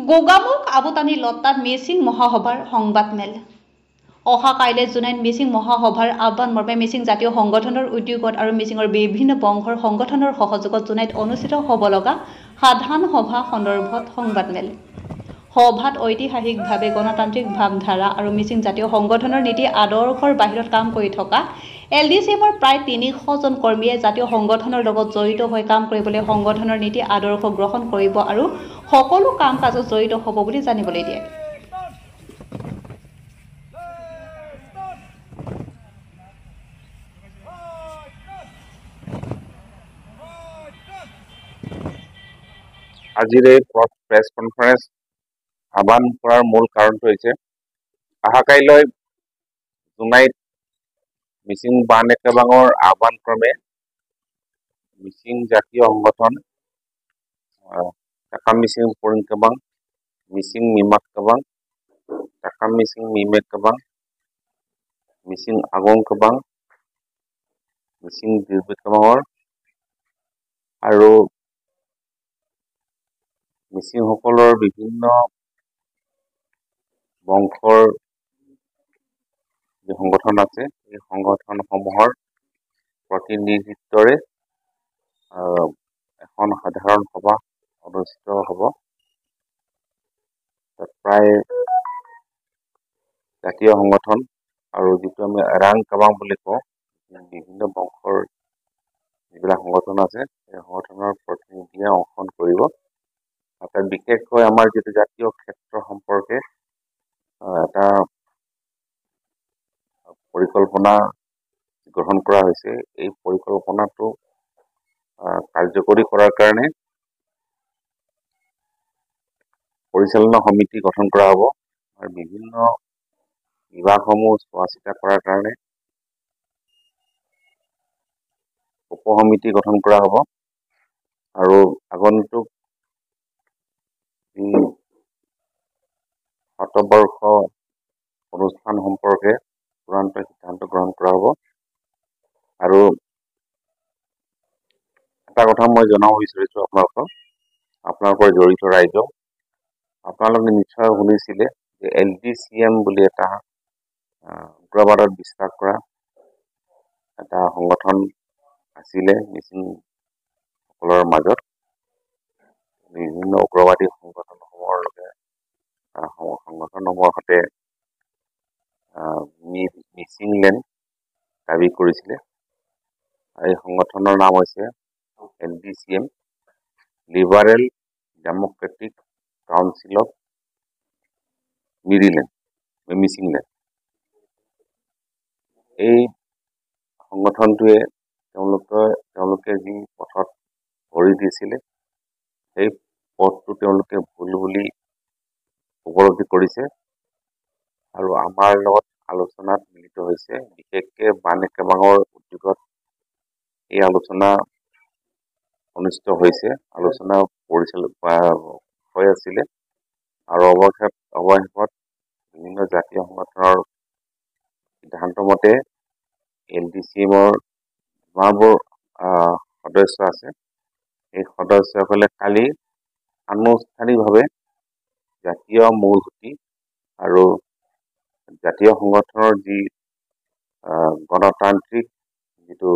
গোগামুখ আবুতানি লতাত মিচিং মহাসভাৰ সংবাদমেল অহা কাইলৈ জুনাইত মিচিং মহাসভাৰ আহ্বান মৰ্মে মিচিং জাতীয় সংগঠনৰ উদ্যোগত আৰু মিচিঙৰ বিভিন্ন বংশৰ সংগঠনৰ সহযোগত জুনাইত অনুষ্ঠিত হ'ব লগা সাধাৰণ সভা সন্দৰ্ভত সংবাদমেল সভাত ঐতিহাসিকভাৱে গণতান্ত্ৰিক ভাৱধাৰা আৰু মিচিং জাতীয় সংগঠনৰ নীতি আদৰ্শৰ বাহিৰত কাম কৰি থকা LDCMৰ প্ৰায় ৩০০ জন কৰ্মীয়ে জাতীয় সংগঠনৰ লগত জড়িত হৈ কাম কৰিবলৈ সংগঠনৰ নীতি আদৰ্শ গ্ৰহণ কৰিব আৰু সকলো কাম কাজত জড়িত হ'ব বুলি জানিবলৈ দিয়ে। আজিৰ এই প্ৰেছ কনফাৰেন্স আহ্বান কৰাৰ মূল কাৰণটো হৈছে অহা কাইলৈ জুনাইত মিচিং বান একেবাঙৰ আহ্বান ক্ৰমে মিচিং জাতীয় সংগঠন টাকাম মিচিং পরিং কেবাং মিচিং মিমাক কেবাং টাকাম মিচিং মিমেক কেবাং মিচিং আগং কেবাং মিচিং দিৰবেক কেবাঙৰ আৰু মিচিংসকলৰ বিভিন্ন বংশৰ যে সংগঠন আছে এই সংগঠনসমূহৰ প্ৰতিনিধিত্বৰে এখন সাধাৰণ সভা অনুষ্ঠিত হ'ব। তাত প্ৰায় জাতীয় সংগঠন আৰু যিটো আমি ৰাং কাবাং বুলি কওঁ বিভিন্ন বংশৰ যিবিলাক সংগঠন আছে সেই সংগঠনৰ প্ৰতিনিধিয়ে অংশগ্ৰহণ কৰিব। তাত বিশেষকৈ আমাৰ যিটো জাতীয় ক্ষেত্ৰ সম্পৰ্কে এটা পৰিকল্পনা গ্ৰহণ কৰা হৈছে। এই পৰিকল্পনাটো কাৰ্যকৰী কৰাৰ কাৰণে পৰিচালনা সমিতি গঠন কৰা হ'ব আৰু বিভিন্ন বিভাগসমূহ চোৱা চিতা কৰাৰ কাৰণে উপসমিতি গঠন কৰা হ'ব আৰু আগন্তুক শতবৰ্ষ অনুষ্ঠান সম্পৰ্কে চূড়ান্ত সিদ্ধান্ত গ্ৰহণ কৰা হ'ব। আৰু এটা কথা মই জনাব বিচাৰিছোঁ আপোনালোকৰ জড়িত ৰাইজক, আপোনালোকে নিশ্চয় শুনিছিলে যে LDCM বুলি এটা উগ্ৰবাদত বিশ্বাস কৰা এটা সংগঠন আছিলে মিচিংসকলৰ মাজত। বিভিন্ন উগ্ৰবাদী সংগঠনসমূহৰ সৈতে মিচিংলেণ্ড দাবী কৰিছিলে। এই সংগঠনৰ নাম হৈছে LDCM, liberal democratic council of Misingland. এই সংগঠনটোৱে তেওঁলোকে যি পথত ভৰি দিছিলে সেই পথটো তেওঁলোকে ভুল বুলি উপলব্ধি কৰিছে আৰু আমাৰ লগত আলোচনাত মিলিত হৈছে। বিশেষকৈ বান একেবাঙৰ উদ্যোগত এই আলোচনা অনুষ্ঠিত হৈছে, আলোচনা হৈ আছিলে আৰু অৱশেষত বিভিন্ন জাতীয় সংগঠনৰ সিদ্ধান্ত মতে LDCMৰ যিমানবোৰ সদস্য আছে এই সদস্যসকলে কালি আনুষ্ঠানিকভাৱে জাতীয় মূলসুঁতি আৰু জাতীয় সংগঠনৰ যি গণতান্ত্ৰিক যিটো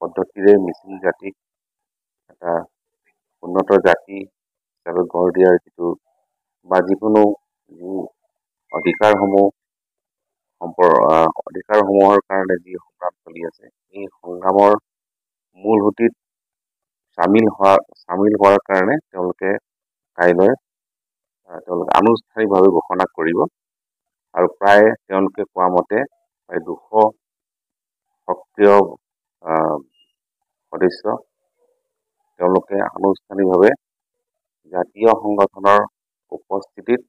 পদ্ধতিৰে মিচিং জাতিক এটা উন্নত জাতি হিচাপে গঢ় দিয়াৰ যিটো বা যিকোনো যি অধিকাৰসমূহৰ কাৰণে যি সংগ্ৰাম চলি আছে এই সংগ্ৰামৰ মূলসুঁতিত চামিল হোৱাৰ কাৰণে তেওঁলোকে কাইলৈ আনুষ্ঠানিকভাৱে ঘোষণা কৰিব আৰু প্ৰায় তেওঁলোকে কোৱা মতে প্ৰায় 200 সক্ৰিয় সদস্য তেওঁলোকে আনুষ্ঠানিকভাৱে জাতীয় সংগঠনৰ উপস্থিতিত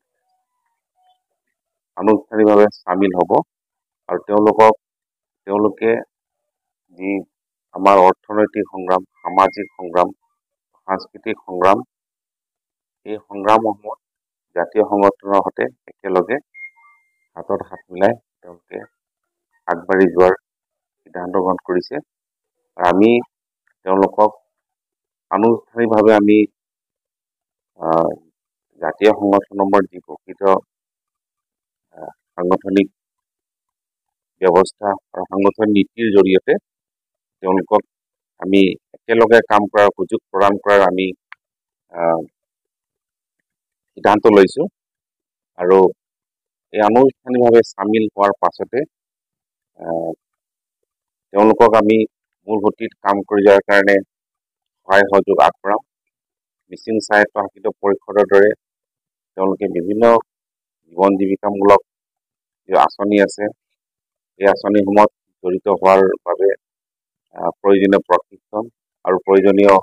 আনুষ্ঠানিকভাৱে চামিল হ'ব আৰু তেওঁলোকে যি আমাৰ অৰ্থনৈতিক সংগ্ৰাম, সামাজিক সংগ্ৰাম, সাংস্কৃতিক সংগ্ৰাম এই সংগ্ৰামসমূহত জাতীয় সংগঠনৰ সৈতে একেলগে হাতত হাত মিলাই তেওঁলোকে আগবাঢ়ি যোৱাৰ সিদ্ধান্ত গ্ৰহণ কৰিছে। আমি তেওঁলোকক আনুষ্ঠানিকভাৱে আমি জাতীয় জাতীয় সংগঠনৰ যি প্ৰকৃত সাংগঠনিক ব্যৱস্থা আৰু সাংগঠনিক নীতিৰ জৰিয়তে তেওঁলোকক আমি একেলগে কাম কৰাৰ সুযোগ প্ৰদান কৰাৰ আমি সিদ্ধান্ত লৈছোঁ আৰু এই আনুষ্ঠানিকভাৱে চামিল হোৱাৰ পাছতে তেওঁলোকক আমি মূল সুঁতিত কাম কৰি যোৱাৰ কাৰণে সহায় সহযোগ আগবঢ়াম। মিচিং স্বায়ত্তশাসিত পৰিষদৰ দৰে তেওঁলোকে বিভিন্ন জীৱন জীৱিকামূলক যি আঁচনি আছে এই আঁচনিসমূহত জড়িত হোৱাৰ বাবে প্ৰয়োজনীয় প্ৰশিক্ষণ আৰু প্ৰয়োজনীয়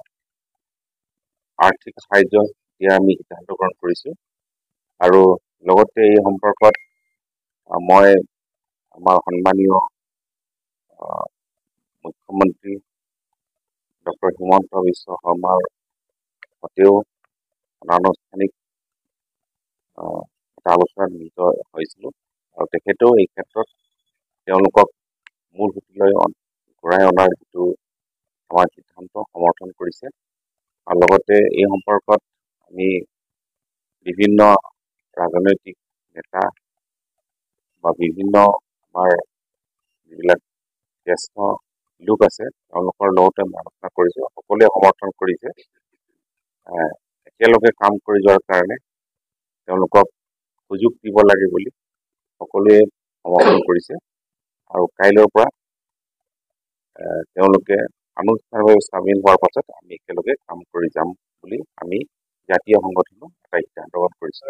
আৰ্থিক সাহায্য দিয়া আমি সিদ্ধান্ত গ্ৰহণ কৰিছোঁ। আৰু লগতে এই সম্পৰ্কত মই আমাৰ সন্মানীয় মুখ্যমন্ত্ৰী ডক্টৰ হিমন্ত বিশ্ব শৰ্মাৰ সৈতেও অনানুষ্ঠানিক এটা আলোচনাত মিলিত হৈছিলোঁ আৰু তেখেতেও এই ক্ষেত্ৰত তেওঁলোকক মূল সুঁতিলৈ ঘূৰাই অনাৰ যিটো আমাৰ সিদ্ধান্ত সমৰ্থন কৰিছে। আৰু লগতে এই সম্পৰ্কত আমি বিভিন্ন ৰাজনৈতিক নেতা বা বিভিন্ন আমাৰ যিবিলাক জ্যেষ্ঠ লোক আছে তেওঁলোকৰ লগতে আলোচনা কৰিছোঁ। সকলোৱে সমৰ্থন কৰিছে একেলগে কাম কৰি যোৱাৰ কাৰণে তেওঁলোকক সুযোগ দিব লাগে বুলি সকলোৱে সমৰ্থন কৰিছে। আৰু কাইলৈৰ পৰা তেওঁলোকে আনুষ্ঠানিকভাৱে চামিল হোৱাৰ পাছত আমি একেলগে কাম কৰি যাম বুলি আমি জাতীয় সংগঠনত এটা সিদ্ধান্ত গ্ৰহণ কৰিছোঁ।